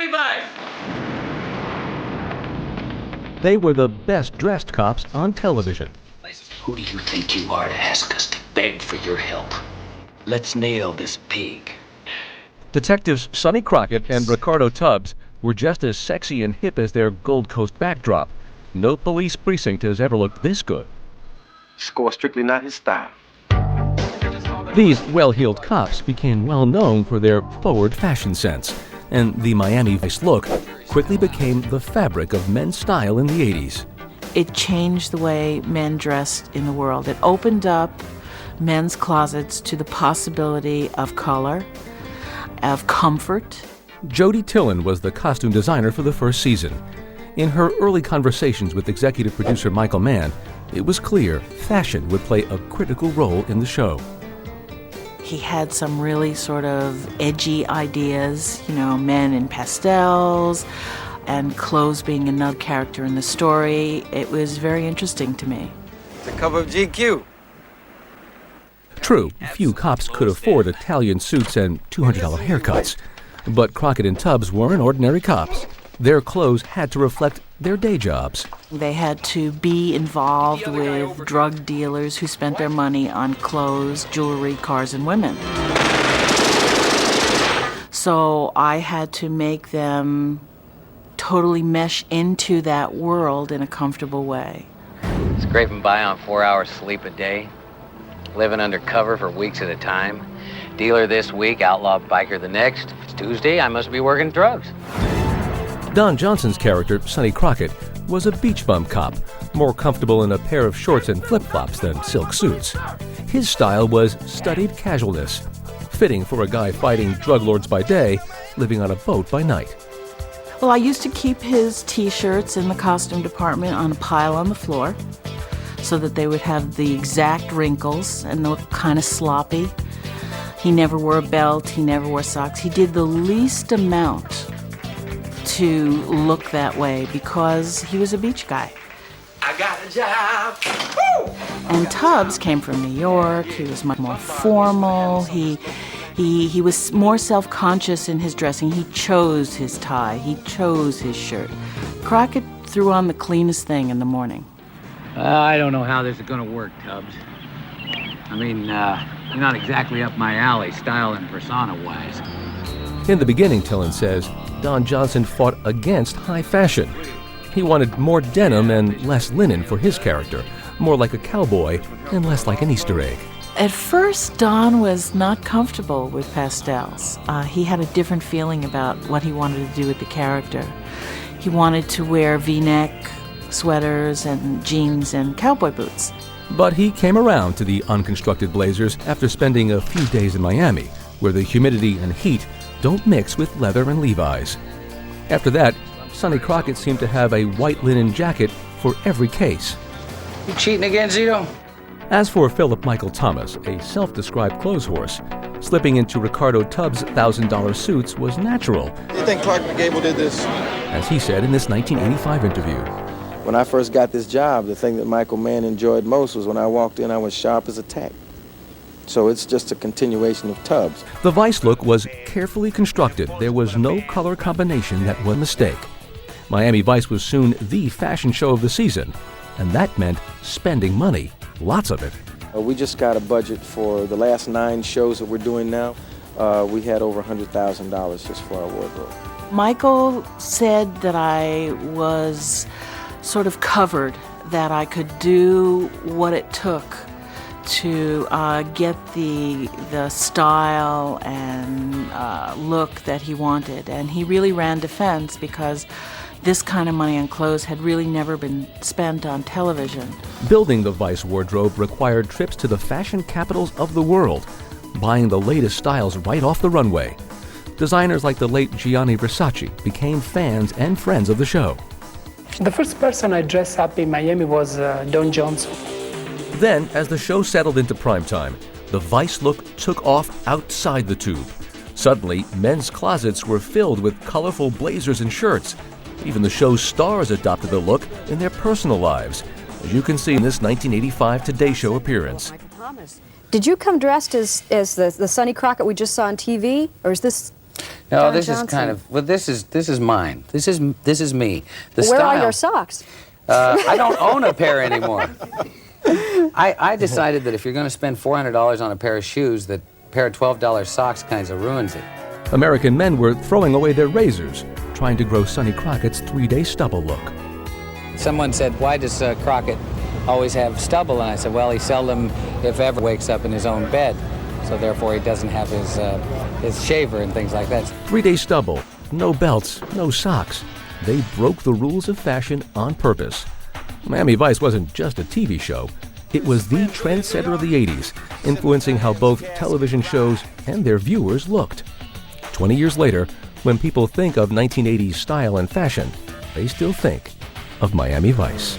Miami Vice! They were the best-dressed cops on television. Who do you think you are to ask us to beg for your help? Let's nail this pig. Detectives Sonny Crockett and Ricardo Tubbs were just as sexy and hip as their Gold Coast backdrop. No police precinct has ever looked this good. Score strictly not his style. These well-heeled cops became well known for their forward fashion sense, and the Miami Vice look quickly became the fabric of men's style in the 80s. It changed the way men dressed in the world. It opened up men's closets to the possibility of color, of comfort. Jody Tillen was the costume designer for the first season. In her early conversations with executive producer Michael Mann, it was clear fashion would play a critical role in the show. He had some really sort of edgy ideas, men in pastels, and clothes being another character in the story. It was very interesting to me. The cover of GQ. True, few cops could afford Italian suits and $200 haircuts. But Crockett and Tubbs weren't ordinary cops. Their clothes had to reflect their day jobs. They had to be involved with drug dealers who spent their money on clothes, jewelry, cars, and women. So I had to make them totally mesh into that world in a comfortable way. Scraping by on 4 hours sleep a day, living undercover for weeks at a time. Dealer this week, outlaw biker the next. If it's Tuesday, I must be working drugs. Don Johnson's character, Sonny Crockett, was a beach bum cop, more comfortable in a pair of shorts and flip-flops than silk suits. His style was studied casualness, fitting for a guy fighting drug lords by day, living on a boat by night. Well, I used to keep his T-shirts in the costume department on a pile on the floor so that they would have the exact wrinkles and look kind of sloppy. He never wore a belt, he never wore socks. He did the least amount to look that way because he was a beach guy. I got a job! Woo! And Tubbs came from New York. He was much more formal. He was more self-conscious in his dressing. He chose his tie. He chose his shirt. Crockett threw on the cleanest thing in the morning. I don't know how this is going to work, Tubbs. I mean, you're not exactly up my alley, style and persona-wise. In the beginning, Tillen says, Don Johnson fought against high fashion. He wanted more denim and less linen for his character, more like a cowboy and less like an Easter egg. At first, Don was not comfortable with pastels. He had a different feeling about what he wanted to do with the character. He wanted to wear V-neck sweaters and jeans and cowboy boots. But he came around to the unconstructed blazers after spending a few days in Miami, where the humidity and heat don't mix with leather and Levi's. After that, Sonny Crockett seemed to have a white linen jacket for every case. You cheating again, Zito? As for Philip Michael Thomas, a self-described clothes horse, slipping into Ricardo Tubbs' $1,000 suits was natural. Do you think Clark McGable did this? As he said in this 1985 interview. When I first got this job, the thing that Michael Mann enjoyed most was when I walked in, I was sharp as a tack. So it's just a continuation of Tubbs. The Vice look was carefully constructed. There was no color combination that was a mistake. Miami Vice was soon the fashion show of the season, and that meant spending money, lots of it. We just got a budget for the last 9 shows that we're doing now. We had over $100,000 just for our wardrobe. Michael said that I was sort of covered, that I could do what it took to get the style and look that he wanted. And he really ran defense because this kind of money on clothes had really never been spent on television. Building the Vice wardrobe required trips to the fashion capitals of the world, buying the latest styles right off the runway. Designers like the late Gianni Versace became fans and friends of the show. The first person I dressed up in Miami was Don Johnson. Then, as the show settled into primetime, the Vice look took off outside the tube. Suddenly, men's closets were filled with colorful blazers and shirts. Even the show's stars adopted the look in their personal lives, as you can see in this 1985 Today Show appearance. Did you come dressed as the Sonny Crockett we just saw on TV, or is this No, Don this Johnson. is kind of, well, this is mine. This is me. The Where style. are your socks? I don't own a pair anymore. I decided that if you're going to spend $400 on a pair of shoes, that a pair of $12 socks kinds of ruins it. American men were throwing away their razors, trying to grow Sonny Crockett's 3-day stubble look. Someone said, why does Crockett always have stubble? And I said, well, he seldom, if ever, wakes up in his own bed. So therefore he doesn't have his shaver and things like that. 3-day stubble, no belts, no socks. They broke the rules of fashion on purpose. Miami Vice wasn't just a TV show. It was the trendsetter of the 80s, influencing how both television shows and their viewers looked. 20 years later, when people think of 1980s style and fashion, they still think of Miami Vice.